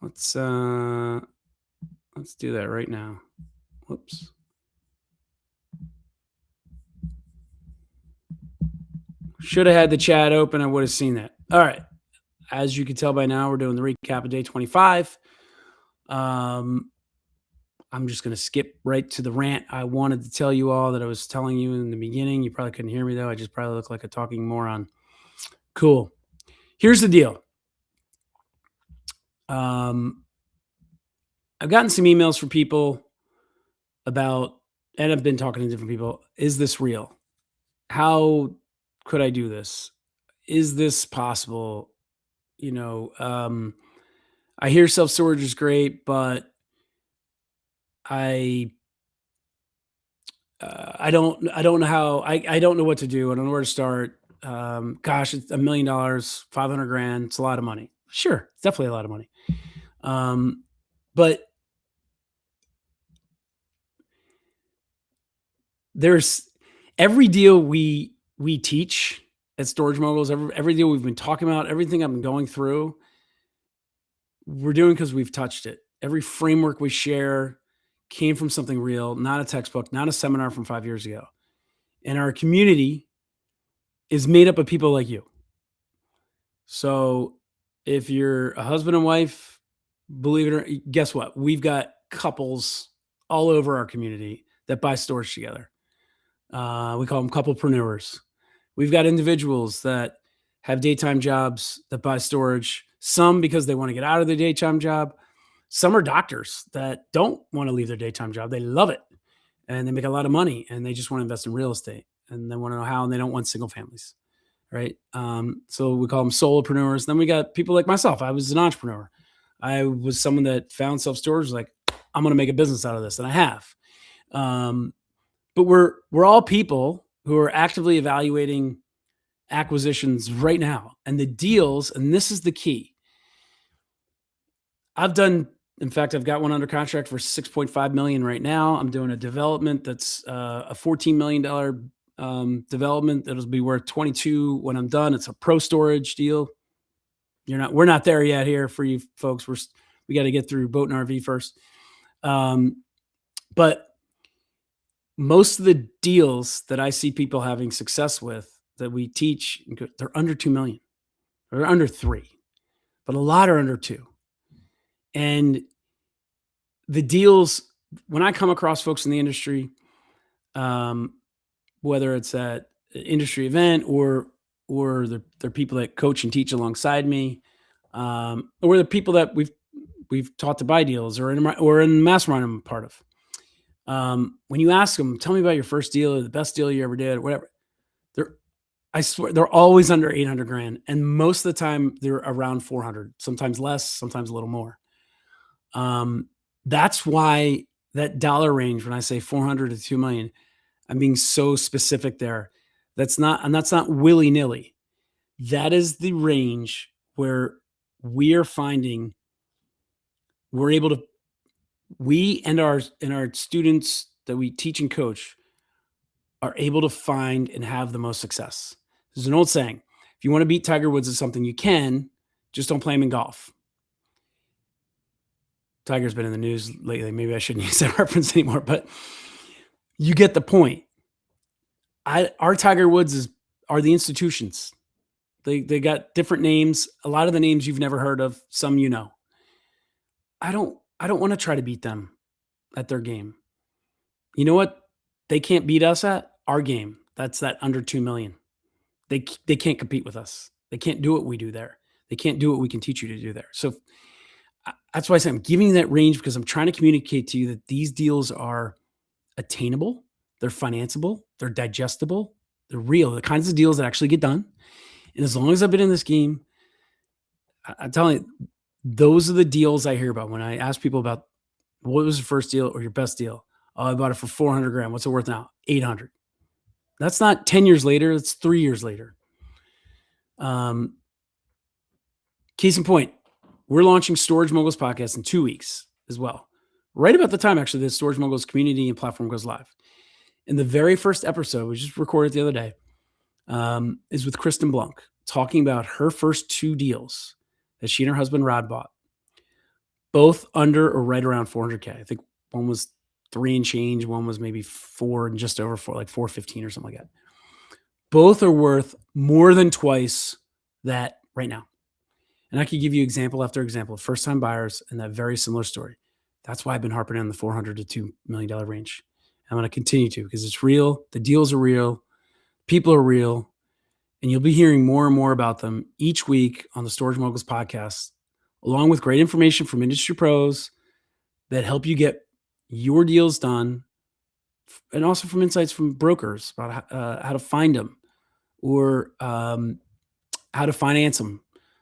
Let's do that right now. Whoops. Should have had the chat open. I would have seen that. All right. As you can tell by now, we're doing the recap of day 25. I'm just going to skip right to the rant I wanted to tell you all that I was telling you in the beginning. You probably couldn't hear me, though. I just probably look like a talking moron. Cool. Here's the deal. I've gotten some emails from people about, and I've been talking to different people. Is this real? How could I do this? Is this possible? I hear self-storage is great, but I don't know how, I don't know what to do. I don't know where to start. Gosh, it's $1 million, 500 grand. It's a lot of money. Sure. It's definitely a lot of money. But there's every deal we teach at Storage Moguls, every deal we've been talking about, everything I've been going through, we're doing because we've touched it. Every framework we share came from something real, not a textbook, not a seminar from 5 years ago. And our community is made up of people like you. So if you're a husband and wife, believe it or not, guess what? We've got couples all over our community that buy storage together. We call them couplepreneurs. We've got individuals that have daytime jobs that buy storage, some because they want to get out of their daytime job. Some are doctors that don't want to leave their daytime job. They love it and they make a lot of money and they just want to invest in real estate and they want to know how, and they don't want single families. Right. So we call them solopreneurs. Then we got people like myself. I was an entrepreneur. I was someone that found self-storage, like, I'm going to make a business out of this. And I have. But we're all people who are actively evaluating acquisitions right now, and the deals, and this is the key. In fact, I've got one under contract for $6.5 million right now. I'm doing a development that's a $14 million development that'll be worth 22 when I'm done. It's a pro storage deal. We're not there yet here for you folks. We got to get through boat and RV first. But most of the deals that I see people having success with that we teach, they're under 2 million. They're under 3, but a lot are under 2. And the deals, when I come across folks in the industry, whether it's at an industry event or they're people that coach and teach alongside me, or the people that we've taught to buy deals or in the mastermind I'm a part of. When you ask them, tell me about your first deal or the best deal you ever did, or whatever, I swear they're always under 800 grand. And most of the time they're around 400, sometimes less, sometimes a little more. That's why that dollar range, when I say 400 to 2 million, I'm being so specific there. That's not willy nilly. That is the range where we are finding we and our students that we teach and coach are able to find and have the most success. There's an old saying, if you want to beat Tiger Woods at something, you can, just don't play him in golf. Tiger's been in the news lately. Maybe I shouldn't use that reference anymore, but you get the point. Our Tiger Woods are the institutions. They got different names. A lot of the names you've never heard of, some you know. I don't want to try to beat them at their game. You know what they can't beat us at? Our game. That's that under 2 million. They can't compete with us. They can't do what we do there. They can't do what we can teach you to do there. So that's why I say I'm giving you that range, because I'm trying to communicate to you that these deals are attainable, they're financeable, they're digestible, they're real, the kinds of deals that actually get done. And as long as I've been in this game, I'm telling you, those are the deals I hear about when I ask people about what was the first deal or your best deal. Oh, I bought it for 400 grand. What's it worth now? 800. That's not 10 years later. That's 3 years later. Case in point, we're launching Storage Moguls podcast in 2 weeks as well. Right about the time, actually, the Storage Moguls community and platform goes live. And the very first episode, we just recorded the other day, is with Kristen Blunk, talking about her first 2 deals that she and her husband Rod bought. both under or right around 400K. I think one was 3 and change, one was maybe 4 and just over 4, like 415 or something like that. Both are worth more than twice that right now. And I could give you example after example of first-time buyers in that very similar story. That's why I've been harping on the $400 to $2 million range. I'm going to continue to because it's real. The deals are real. People are real. And you'll be hearing more and more about them each week on the Storage Moguls podcast, along with great information from industry pros that help you get your deals done, and also from insights from brokers about how to find them or how to finance them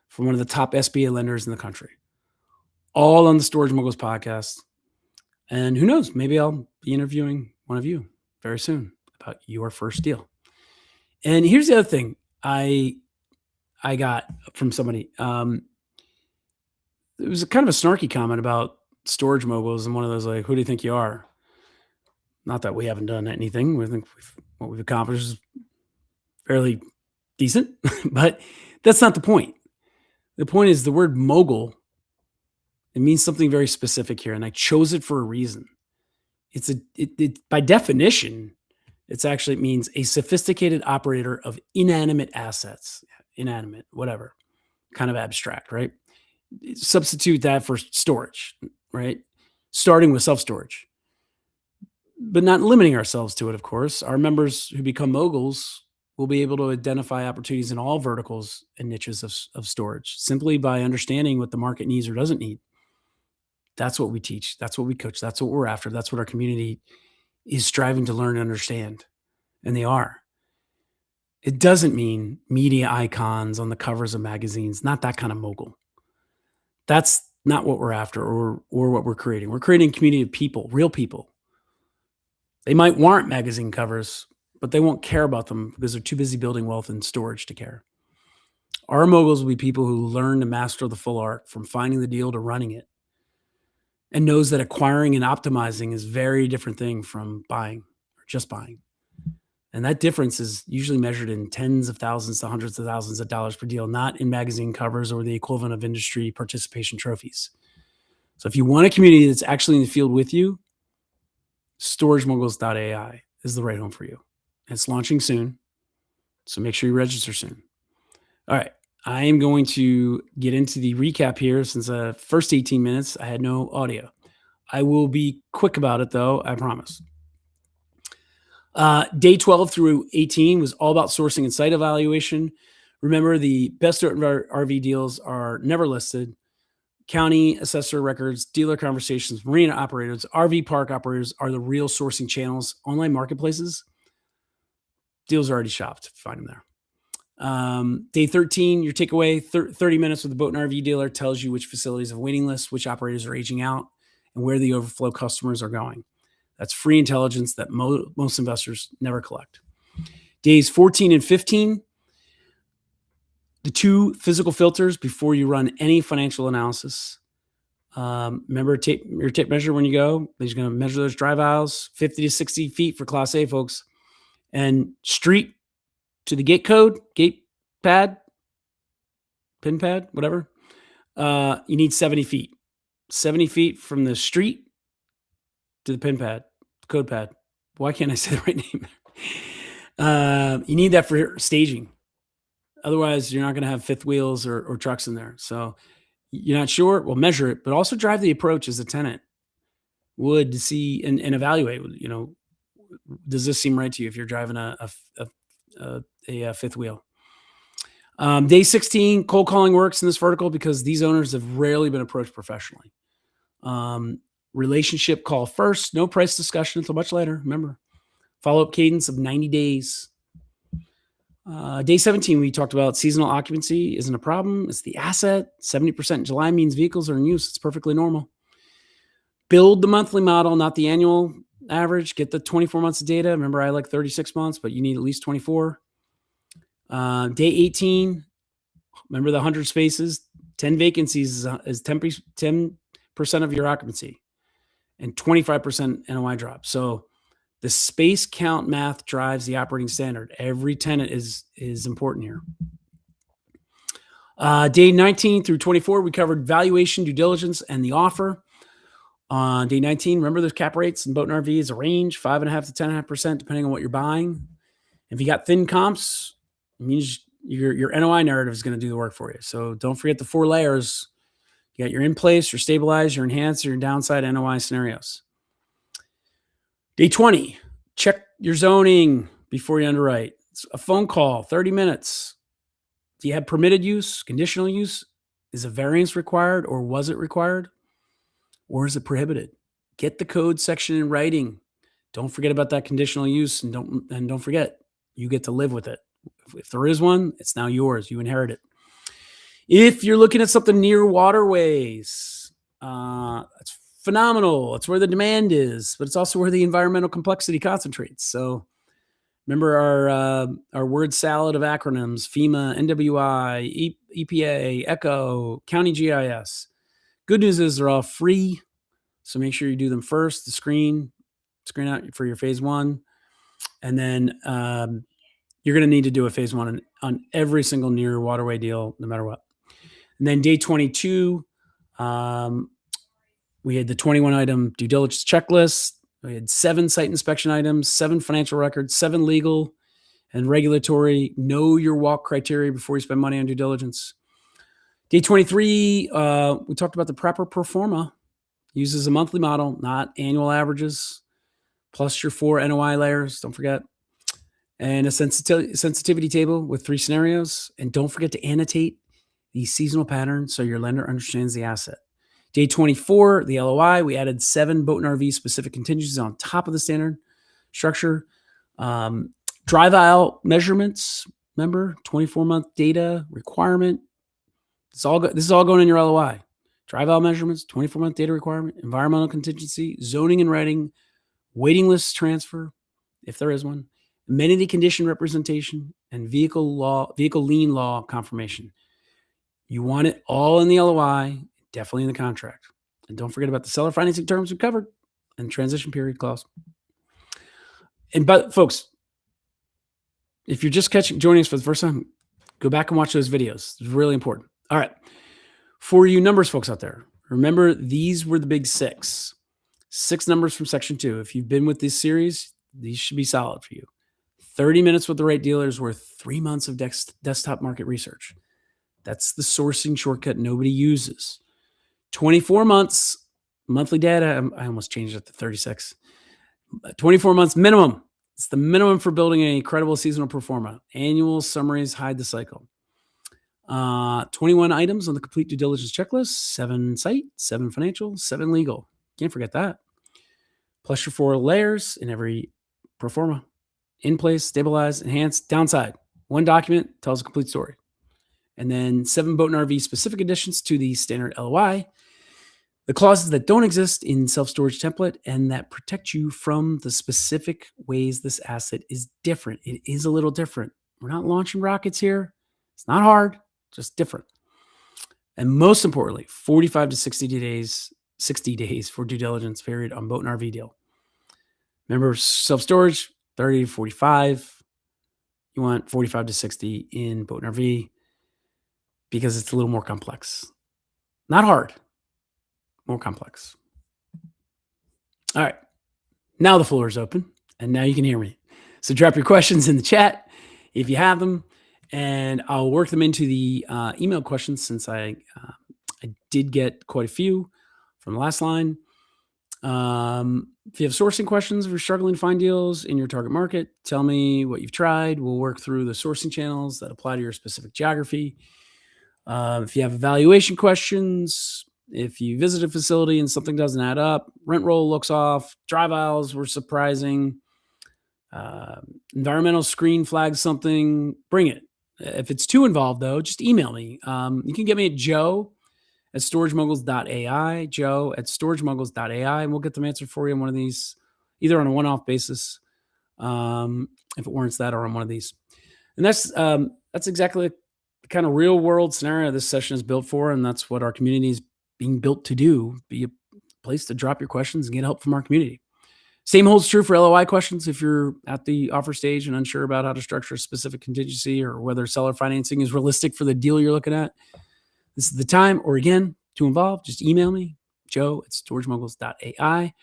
from one of the top SBA lenders in the country. All on the Storage Moguls podcast. And who knows, maybe I'll be interviewing one of you very soon about your first deal. And here's the other thing I got from somebody. It was kind of a snarky comment about Storage Moguls and one of those like, who do you think you are? Not that we haven't done anything. We think what we've accomplished is fairly decent, but that's not the point. The point is the word mogul, it means something very specific here, and I chose it for a reason. It by definition, it means a sophisticated operator of inanimate assets, inanimate, whatever, kind of abstract, right? Substitute that for storage, right? Starting with self-storage, but not limiting ourselves to it, of course. Our members who become moguls will be able to identify opportunities in all verticals and niches of storage simply by understanding what the market needs or doesn't need. That's what we teach. That's what we coach. That's what we're after. That's what our community is striving to learn and understand. And they are. It doesn't mean media icons on the covers of magazines, not that kind of mogul. That's not what we're after or what we're creating. We're creating a community of people, real people. They might warrant magazine covers, but they won't care about them because they're too busy building wealth and storage to care. Our moguls will be people who learn to master the full art from finding the deal to running it, and knows that acquiring and optimizing is a very different thing from buying or just buying. And that difference is usually measured in tens of thousands to hundreds of thousands of dollars per deal, not in magazine covers or the equivalent of industry participation trophies. So if you want a community that's actually in the field with you, storagemoguls.ai is the right home for you. It's launching soon, so make sure you register soon. All right. I am going to get into the recap here since the first 18 minutes, I had no audio. I will be quick about it, though, I promise. Day 12 through 18 was all about sourcing and site evaluation. Remember, the best RV deals are never listed. County assessor records, dealer conversations, marina operators, RV park operators are the real sourcing channels. Online marketplaces, deals are already shopped. Find them there. Day 13, your takeaway, 30 minutes with the boat and RV dealer tells you which facilities have waiting lists, which operators are aging out, and where the overflow customers are going. That's free intelligence that most investors never collect. Days 14 and 15, the 2 physical filters before you run any financial analysis. Remember, your tape measure when you go. He's going to measure those drive aisles, 50 to 60 feet for Class A, folks. And street to the gate code, gate pad, pin pad, whatever, you need 70 feet. 70 feet from the street to the pin pad, code pad. Why can't I say the right name? You need that for staging. Otherwise, you're not going to have fifth wheels or trucks in there. So you're not sure? Well, measure it, but also drive the approach as a tenant would to see and evaluate, does this seem right to you if you're driving a fifth wheel? Day 16, cold calling works in this vertical because these owners have rarely been approached professionally. Relationship call first, no price discussion until much later. Remember, follow-up cadence of 90 days. Day 17, we talked about seasonal occupancy isn't a problem. It's the asset. 70% in July means vehicles are in use. It's perfectly normal. Build the monthly model, not the annual average. Get the 24 months of data. Remember, I like 36 months, but you need at least 24. Day 18, remember the 100 spaces, 10 vacancies is 10% of your occupancy and 25% NOI drop. So the space count math drives the operating standard. Every tenant is important here. Day 19 through 24, we covered valuation, due diligence, and the offer. On day 19, remember those cap rates in boat and RV is a range, 5.5% to 10.5%, depending on what you're buying. If you got thin comps, it means your NOI narrative is going to do the work for you. So don't forget the 4 layers. You got your in place, your stabilized, your enhanced, your downside NOI scenarios. Day 20, check your zoning before you underwrite. It's a phone call, 30 minutes. Do you have permitted use, conditional use? Is a variance required, or was it required? Or is it prohibited? Get the code section in writing. Don't forget about that conditional use, and don't forget, you get to live with it. If there is one, it's now yours. You inherit it. If you're looking at something near waterways, it's phenomenal. It's where the demand is, but it's also where the environmental complexity concentrates. So remember our word salad of acronyms: FEMA, NWI, EPA, ECHO, County GIS. Good news is they're all free, so make sure you do them first. The screen out for your phase 1, and then you're going to need to do a phase 1 on every single near waterway deal, no matter what. And then day 22, we had the 21 item due diligence checklist. We had 7 site inspection items, 7 financial records, 7 legal and regulatory. Know your walk criteria before you spend money on due diligence. Day 23, we talked about the proper pro forma. Uses a monthly model, not annual averages, plus your 4 NOI layers, don't forget. And a sensitivity table with 3 scenarios. And don't forget to annotate the seasonal pattern so your lender understands the asset. Day 24, the LOI, we added 7 boat and RV specific contingencies on top of the standard structure. Drive aisle measurements, remember, 24-month data requirement. This is all going in your LOI. Drive aisle measurements, 24-month data requirement, environmental contingency, zoning and writing, waiting list transfer, if there is one, amenity condition representation, and vehicle lien law confirmation. You want it all in the LOI, definitely in the contract. And don't forget about the seller financing terms we covered and transition period clause. But folks, if you're just joining us for the first time, go back and watch those videos. It's really important. All right. For you numbers folks out there, remember these were the big 6. 6 numbers from section 2. If you've been with this series, these should be solid for you. 30 minutes with the right dealer is worth 3 months of desktop market research. That's the sourcing shortcut nobody uses. 24 months, monthly data. I almost changed it to 36. 24 months minimum. It's the minimum for building a credible seasonal pro forma. Annual summaries hide the cycle. 21 items on the complete due diligence checklist. 7 site, 7 financial, 7 legal. Can't forget that. Plus your 4 layers in every pro forma. In place, stabilized, enhanced, downside. 1 document tells a complete story. And then 7 boat and RV specific additions to the standard LOI. The clauses that don't exist in self-storage template and that protect you from the specific ways this asset is different. It is a little different. We're not launching rockets here. It's not hard, just different. And most importantly, 45 to 60 days for due diligence period on boat and RV deal. Remember, self-storage, 30 to 45. You want 45 to 60 in boat and RV because it's a little more complex. Not hard, more complex. All right. Now the floor is open, and now you can hear me. So drop your questions in the chat if you have them, and I'll work them into the email questions since I did get quite a few from the last line. If you have sourcing questions, if you're struggling to find deals in your target market, tell me what you've tried. We'll work through the sourcing channels that apply to your specific geography. If you have evaluation questions, if you visit a facility and something doesn't add up, rent roll looks off, drive aisles were surprising, environmental screen flags something, bring it. If it's too involved, though, just email me. You can get me at joe@storagemoguls.ai, joe@storagemoguls.ai, and we'll get them answered for you on one of these, either on a one-off basis, if it warrants that, or on one of these. And that's exactly the kind of real-world scenario this session is built for, and that's what our community is being built to do, be a place to drop your questions and get help from our community. Same holds true for LOI questions. If you're at the offer stage and unsure about how to structure a specific contingency or whether seller financing is realistic for the deal you're looking at, this is the time. Or again, to involve, just email me, joe@storagemoguls.ai.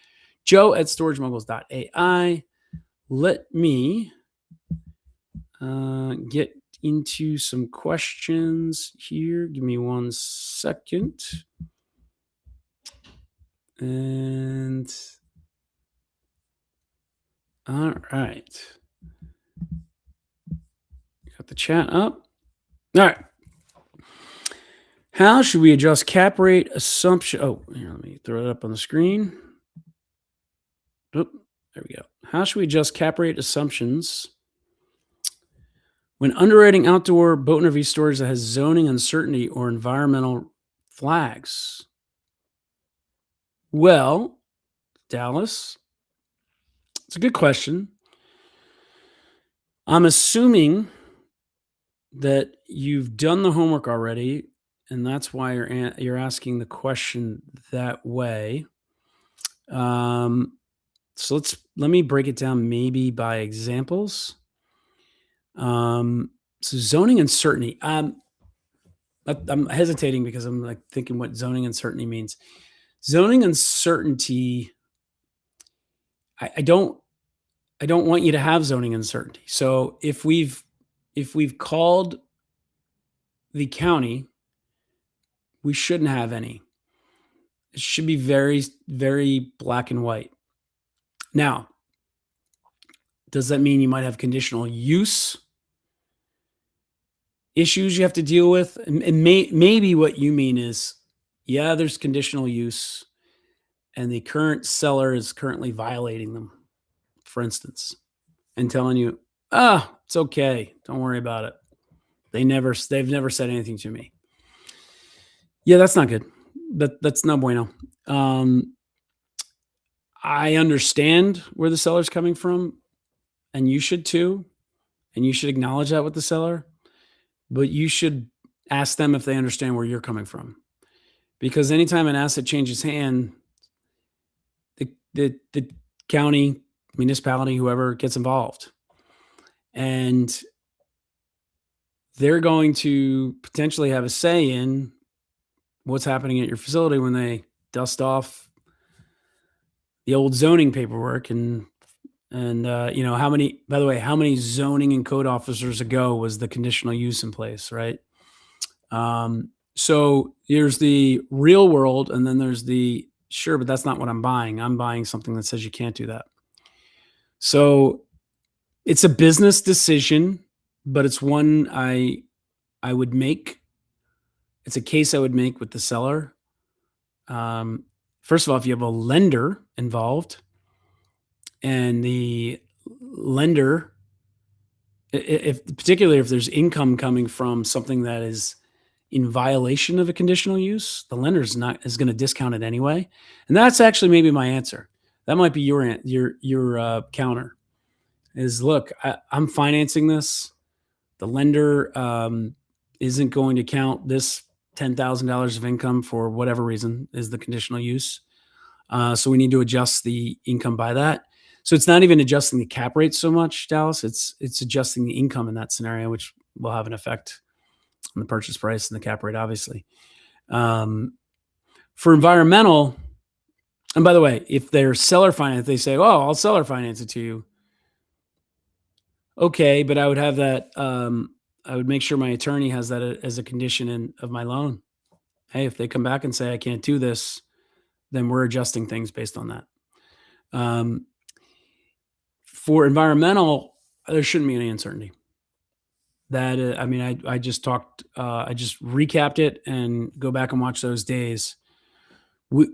joe@storagemoguls.ai. Let me get into some questions here. Give me 1 second. And all right. Got the chat up. All right. How should we adjust cap rate assumption? Oh, here, let me throw it up on the screen. Oop, there we go. How should we adjust cap rate assumptions when underwriting outdoor boat and RV storage that has zoning uncertainty or environmental flags? Well, Dallas, it's a good question. I'm assuming that you've done the homework already, and that's why you're asking the question that way. So let me break it down maybe by examples. So zoning uncertainty. I'm hesitating because I'm like thinking what zoning uncertainty means. Zoning uncertainty. I don't want you to have zoning uncertainty. So if we've called the county, we shouldn't have any. It should be very, very black and white. Now, does that mean you might have conditional use issues you have to deal with? And maybe what you mean is, yeah, there's conditional use, and the current seller is currently violating them, for instance, and telling you, it's okay, don't worry about it. They've never said anything to me. Yeah, that's not good. That's no bueno. I understand where the seller's coming from, and you should too, and you should acknowledge that with the seller, but you should ask them if they understand where you're coming from. Because anytime an asset changes hand, the county, municipality, whoever gets involved, and they're going to potentially have a say in what's happening at your facility when they dust off the old zoning paperwork and how many zoning and code officers ago was the conditional use in place, right? So there's the real world, and then there's the sure, but that's not what I'm buying. I'm buying something that says you can't do that. So it's a business decision, but it's one I would make. It's a case I would make with the seller. First of all, if you have a lender involved, and the lender, particularly if there's income coming from something that is in violation of a conditional use, the lender is going to discount it anyway. And that's actually maybe my answer. That might be your counter. Is look, I'm financing this. The lender isn't going to count this $10,000 of income for whatever reason is the conditional use. So we need to adjust the income by that. So it's not even adjusting the cap rate so much, Dallas. It's adjusting the income in that scenario, which will have an effect on the purchase price and the cap rate, obviously. For environmental, and by the way, if they're seller finance, they say, "Oh, I'll seller finance it to you." Okay, but I would have that. I would make sure my attorney has that as a condition of my loan. Hey, if they come back and say I can't do this, then we're adjusting things based on that. For environmental, there shouldn't be any uncertainty. That I just talked. I just recapped it, and go back and watch those days.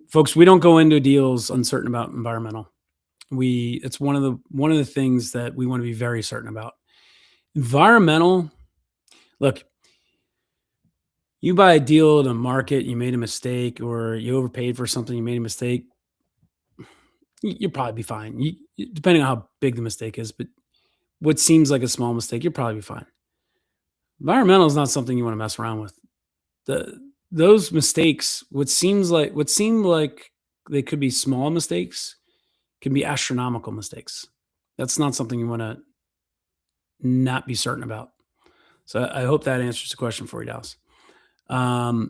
Folks, we don't go into deals uncertain about environmental. It's one of the things that we want to be very certain about. Environmental. Look, you buy a deal in a market, you made a mistake, or you overpaid for something, you made a mistake. You'll probably be fine. Depending on how big the mistake is, but what seems like a small mistake, you'll probably be fine. Environmental is not something you want to mess around with. Those mistakes, what seemed like they could be small mistakes, can be astronomical mistakes. That's not something you want to not be certain about. So I hope that answers the question for you, Dallas. All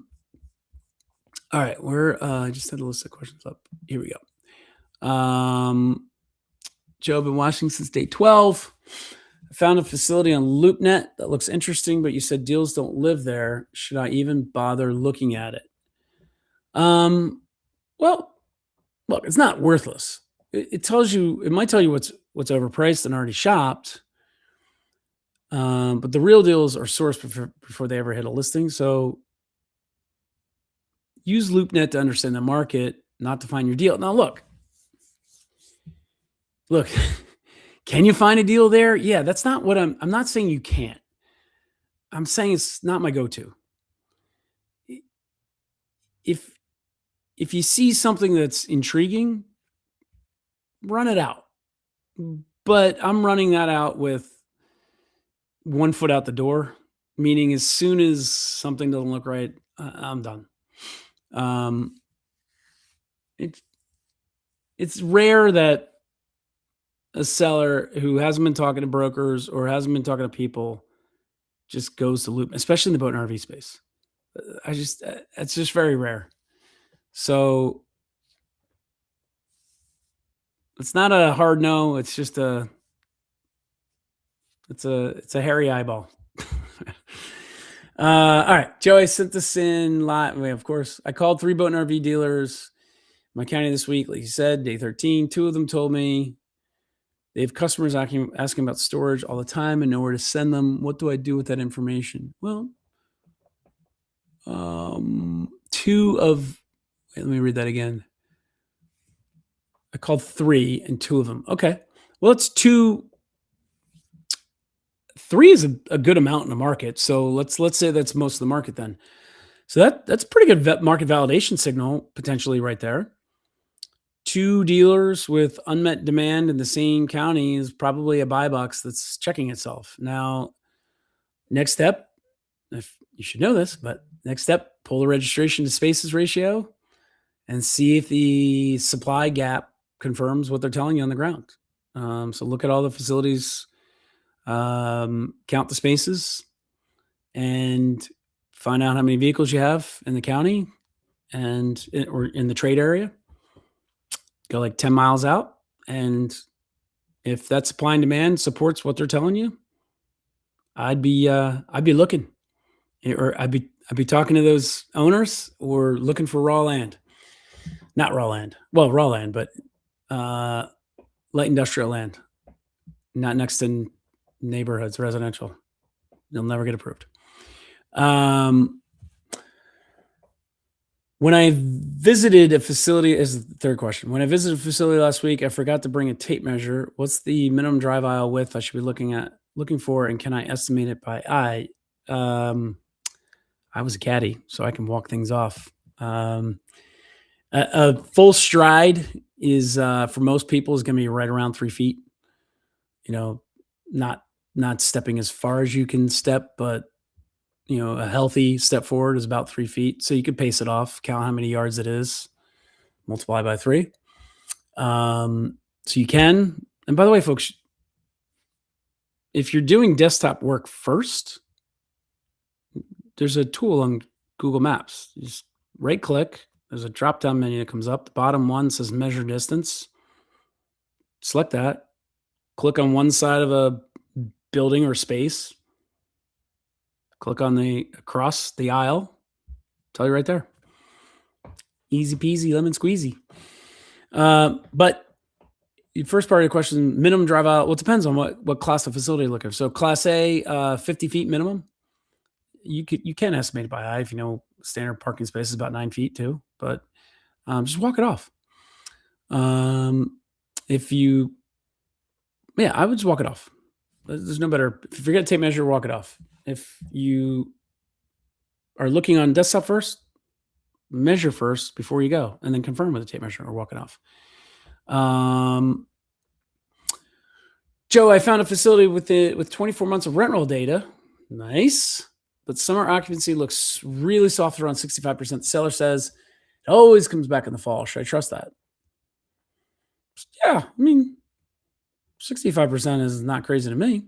right, I just had a list of questions up. Here we go. Joe, been watching since day 12. I found a facility on LoopNet that looks interesting, but you said deals don't live there. Should I even bother looking at it? Well, look, it's not worthless. It tells you, it might tell you what's overpriced and already shopped. But the real deals are sourced before they ever hit a listing. So use LoopNet to understand the market, not to find your deal. Now, look, can you find a deal there? Yeah, that's not what I'm not saying you can't. I'm saying it's not my go-to. If you see something that's intriguing, run it out. But I'm running that out with 1 foot out the door, meaning as soon as something doesn't look right, I'm done. It's rare that a seller who hasn't been talking to brokers or hasn't been talking to people just goes to Loop, especially in the boat and RV space. It's just very rare. So it's not a hard no. It's just it's a hairy eyeball. All right, Joe, I sent this in live. Of course, I called 3 boat and RV dealers in my county this week. Like you said, day 13, 2 of them told me they have customers asking about storage all the time and know where to send them. What do I do with that information? Well, let me read that again. I called 3 and 2 of them. Okay. Well, it's 2. 3 is a good amount in the market. So let's say that's most of the market then. So that's a pretty good market validation signal potentially right there. 2 dealers with unmet demand in the same county is probably a buy box that's checking itself. Now, next step, if you should know this, but next step, pull the registration to spaces ratio and see if the supply gap confirms what they're telling you on the ground. So look at all the facilities, count the spaces, and find out how many vehicles you have in the county or in the trade area. Go like 10 miles out, and if that supply and demand supports what they're telling you, I'd be looking, or I'd be talking to those owners or looking for raw land. Not raw land. Well, raw land, but light industrial land, not next to neighborhoods, residential. You'll never get approved. When I visited a facility, is the third question. When I visited a facility last week, I forgot to bring a tape measure. What's the minimum drive aisle width I should be looking for, and can I estimate it by eye? I was a caddy, so I can walk things off. A full stride is for most people is going to be right around 3 feet. Not stepping as far as you can step, but a healthy step forward is about 3 feet. So you could pace it off, count how many yards it is, multiply by 3. So you can. And by the way, folks, if you're doing desktop work first, there's a tool on Google Maps. You just right click. There's a drop down menu that comes up. The bottom one says measure distance. Select that. Click on one side of a building or space. Click on across the aisle. Tell you right there. Easy peasy, lemon squeezy. But the first part of the question, minimum drive out. Well, it depends on what class of facility you're looking for. So Class A, 50 feet minimum. You can estimate it by eye if you know standard parking space is about 9 feet too. But just walk it off. I would just walk it off. There's no better. If you're going to tape measure, walk it off. If you are looking on desktop first, measure first before you go, and then confirm with a tape measure or walk it off. Joe, I found a facility with 24 months of rent roll data. Nice. But summer occupancy looks really soft, around 65%. The seller says it always comes back in the fall. Should I trust that? Yeah, I mean, 65% is not crazy to me.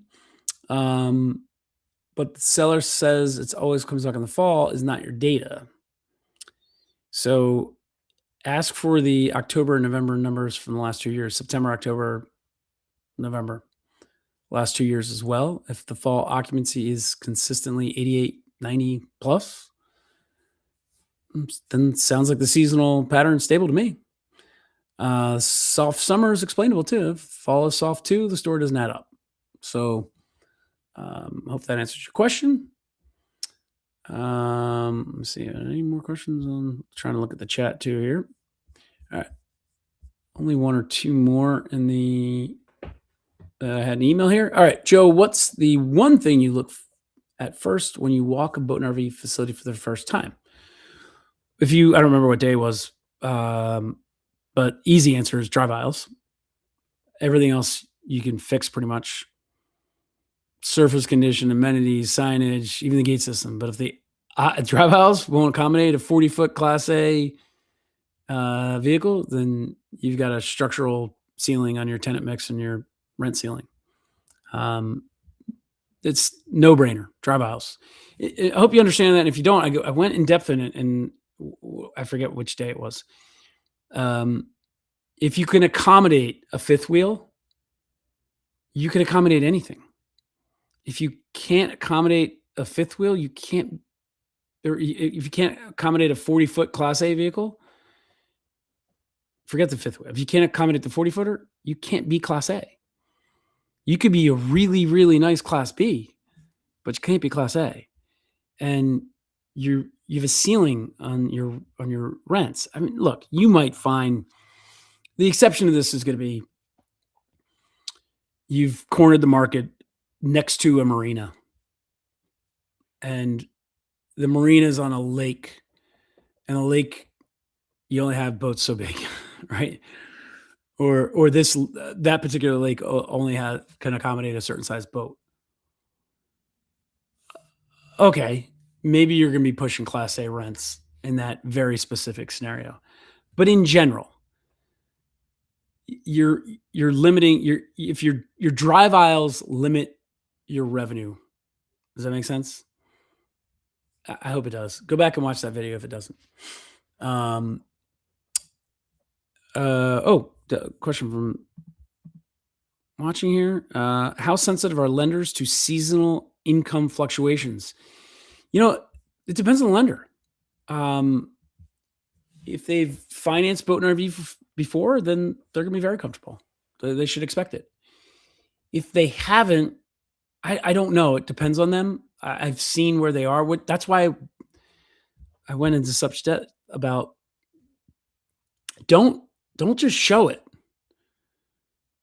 Um, but the seller says it's always comes back in the fall is not your data. So ask for the October and November numbers from the last 2 years, September, October, November, last 2 years as well. If the fall occupancy is consistently 88, 90 plus, then sounds like the seasonal pattern is stable to me. Soft summer is explainable too. If fall is soft too, the store doesn't add up. So hope that answers your question. Let's see. Any more questions? I'm trying to look at the chat too here. All right. Only one or two more in the. I had an email here. All right, Joe. What's the one thing you look at first when you walk a boat and RV facility for the first time? I don't remember what day it was, but easy answer is drive aisles. Everything else you can fix pretty much. Surface condition, amenities, signage, even the gate system. But if the drive aisles won't accommodate a 40-foot Class A vehicle, then you've got a structural ceiling on your tenant mix and your rent ceiling. It's no brainer. Drive aisles. I hope you understand that. And if you don't, I went in depth in it, and I forget which day it was. If you can accommodate a fifth wheel, you can accommodate anything. If you can't accommodate a fifth wheel, you can't. Or if you can't accommodate a 40-foot Class A vehicle, forget the fifth wheel. If you can't accommodate the 40-footer, you can't be Class A. You could be a really, really nice Class B, but you can't be Class A. And you have a ceiling on your rents. I mean, look, you might find the exception to this is going to be you've cornered the market next to a marina, and the marina is on a lake, and a lake you only have boats so big, right? Or that particular lake only can accommodate a certain size boat. Okay, maybe you're going to be pushing Class A rents in that very specific scenario, but in general, you're limiting your drive aisles limit your revenue. Does that make sense? I hope it does. Go back and watch that video if it doesn't. The question from watching here. How sensitive are lenders to seasonal income fluctuations? It depends on the lender. If they've financed boat and RV before, then they're going to be very comfortable. They should expect it. If they haven't, I don't know. It depends on them. I've seen where they are. That's why I went into such depth about don't just show it.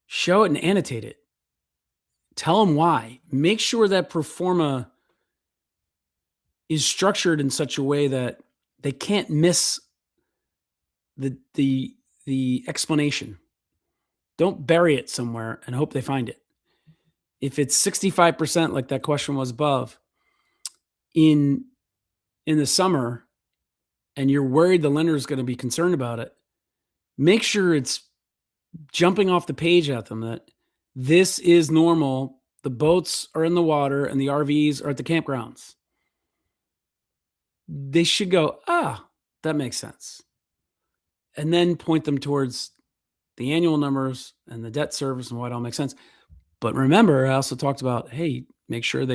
Show it and annotate it. Tell them why. Make sure that pro forma is structured in such a way that they can't miss the explanation. Don't bury it somewhere and hope they find it. If it's 65%, like that question was above, in the summer, and you're worried the lender is going to be concerned about it, make sure it's jumping off the page at them that this is normal. The boats are in the water and the RVs are at the campgrounds. They should go, that makes sense. And then point them towards the annual numbers and the debt service and why it all makes sense. But remember, I also talked about, hey, make sure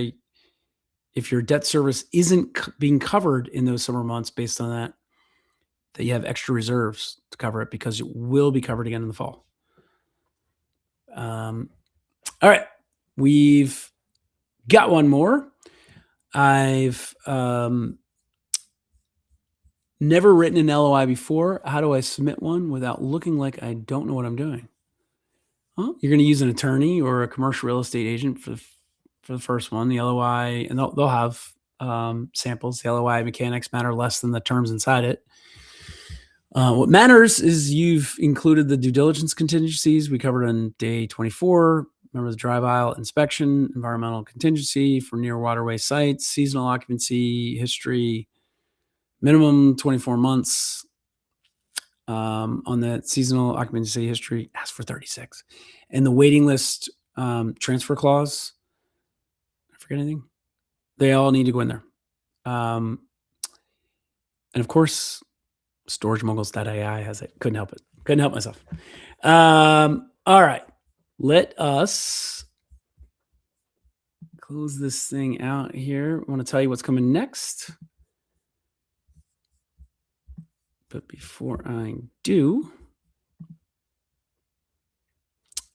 if your debt service isn't being covered in those summer months based on that you have extra reserves to cover it because it will be covered again in the fall. All right. We've got one more. I've never written an LOI before. How do I submit one without looking like I don't know what I'm doing? Well, you're going to use an attorney or a commercial real estate agent for the first one, the LOI, and they'll have samples. The LOI mechanics matter less than the terms inside it. What matters is you've included the due diligence contingencies we covered on day 24. Remember the drive aisle inspection, environmental contingency for near waterway sites, seasonal occupancy, history, minimum 24 months. on the seasonal occupancy history, ask for 36. And the waiting list transfer clause, I forget anything. They all need to go in there. And of course, storagemoguls.ai has it. Couldn't help it. Couldn't help myself. All right. Let us close this thing out here. I want to tell you what's coming next. But before I do,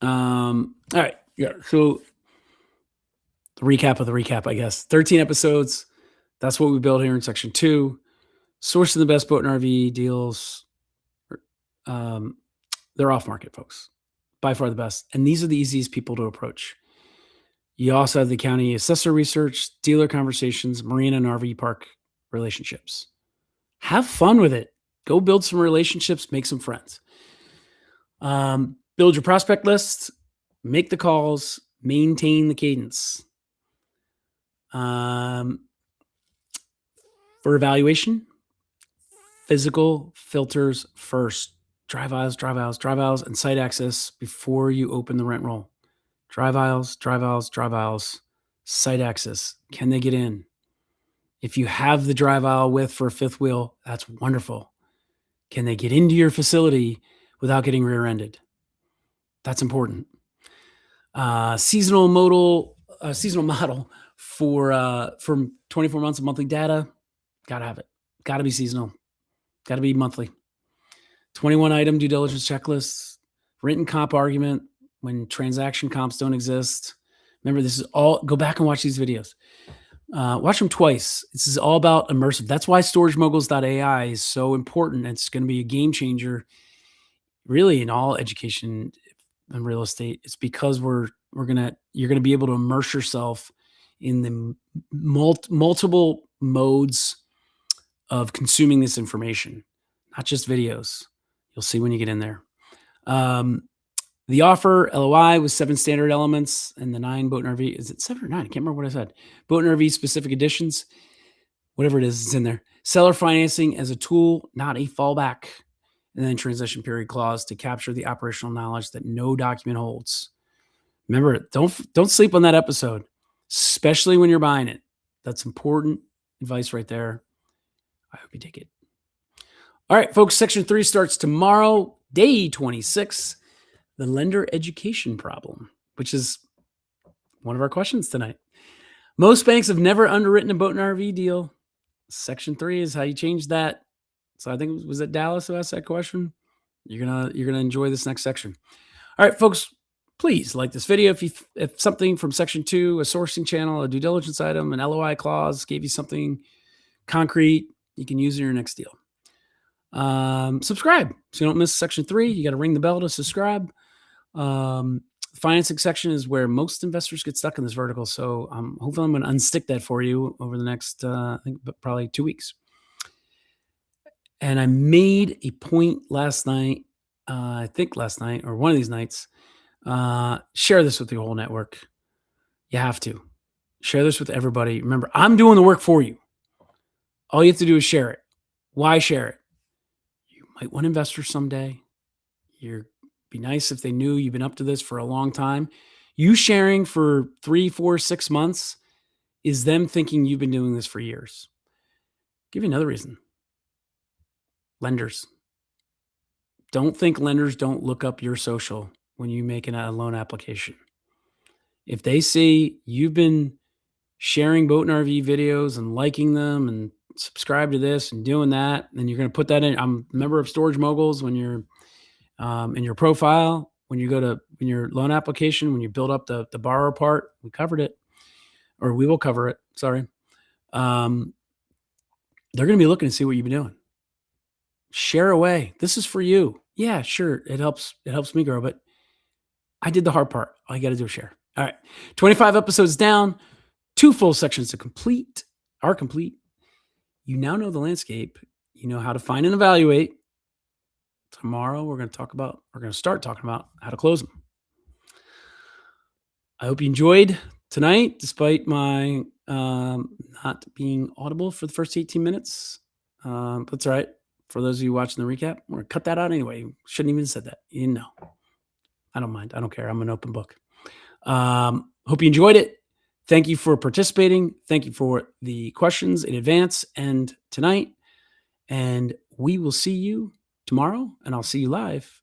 all right. Yeah. So the recap of the recap, I guess. 13 episodes. That's what we built here in section 2. Sourcing the best boat and RV deals. They're off market, folks. By far the best. And these are the easiest people to approach. You also have the county assessor research, dealer conversations, marina and RV park relationships. Have fun with it. Go build some relationships, make some friends. Build your prospect list, make the calls, maintain the cadence. For evaluation, physical filters first. Drive aisles, and site access before you open the rent roll. Drive aisles, site access. Can they get in? If you have the drive aisle width for a fifth wheel, that's wonderful. Can they get into your facility without getting rear-ended? That's important. Seasonal model for from 24 months of monthly data. Gotta have it. Gotta be seasonal. Gotta be monthly. 21 item due diligence checklists. Written comp argument when transaction comps don't exist. Remember, this is all. Go back and watch these videos. Watch them twice. This is all about immersive. That's why storagemoguls.ai is so important. It's going to be a game changer, really, in all education and real estate. It's because you're gonna be able to immerse yourself in the multiple modes of consuming this information, not just videos. You'll see when you get in there. The offer LOI with 7 standard elements and the 9 boat and RV. Is it 7 or 9? I can't remember what I said. Boat and RV specific additions, whatever it is, it's in there. Seller financing as a tool, not a fallback. And then transition period clause to capture the operational knowledge that no document holds. Remember, don't sleep on that episode, especially when you're buying it. That's important advice right there. I hope you take it. All right, folks, section 3 starts tomorrow, day 26. The lender education problem, which is one of our questions tonight. Most banks have never underwritten a boat and RV deal. Section 3 is how you change that. So I think was it Dallas who asked that question? You're gonna enjoy this next section. All right, folks, please like this video. If something from section 2, a sourcing channel, a due diligence item, an LOI clause gave you something concrete, you can use in your next deal. Subscribe so you don't miss section 3. You got to ring the bell to subscribe. Financing section is where most investors get stuck in this vertical. So hopefully I'm going to unstick that for you over the next, I think probably 2 weeks. And I made a point last night, I think last night or one of these nights, share this with your whole network. You have to share this with everybody. Remember, I'm doing the work for you. All you have to do is share it. Why share it? You might want investors someday. Be nice if they knew you've been up to this for a long time. You sharing for 3, 4, 6 months is them thinking you've been doing this for years. I'll give you another reason. Lenders. Don't think lenders don't look up your social when you make a loan application. If they see you've been sharing boat and RV videos and liking them and subscribe to this and doing that, then you're going to put that in. I'm a member of Storage Moguls when you're in your profile, when you go to in your loan application, when you build up the borrower part, we covered it, or we will cover it. Sorry. They're going to be looking to see what you've been doing. Share away. This is for you. Yeah, sure. It helps me grow, but I did the hard part. All you got to do is share. All right. 25 episodes down, 2 full sections are complete. You now know the landscape. You know how to find and evaluate. Tomorrow, we're going to start talking about how to close them. I hope you enjoyed tonight, despite my not being audible for the first 18 minutes. That's all right. For those of you watching the recap, we're gonna cut that out anyway. Shouldn't even have said that. You know, I don't mind. I don't care. I'm an open book. Hope you enjoyed it. Thank you for participating. Thank you for the questions in advance and tonight. And we will see you tomorrow, and I'll see you live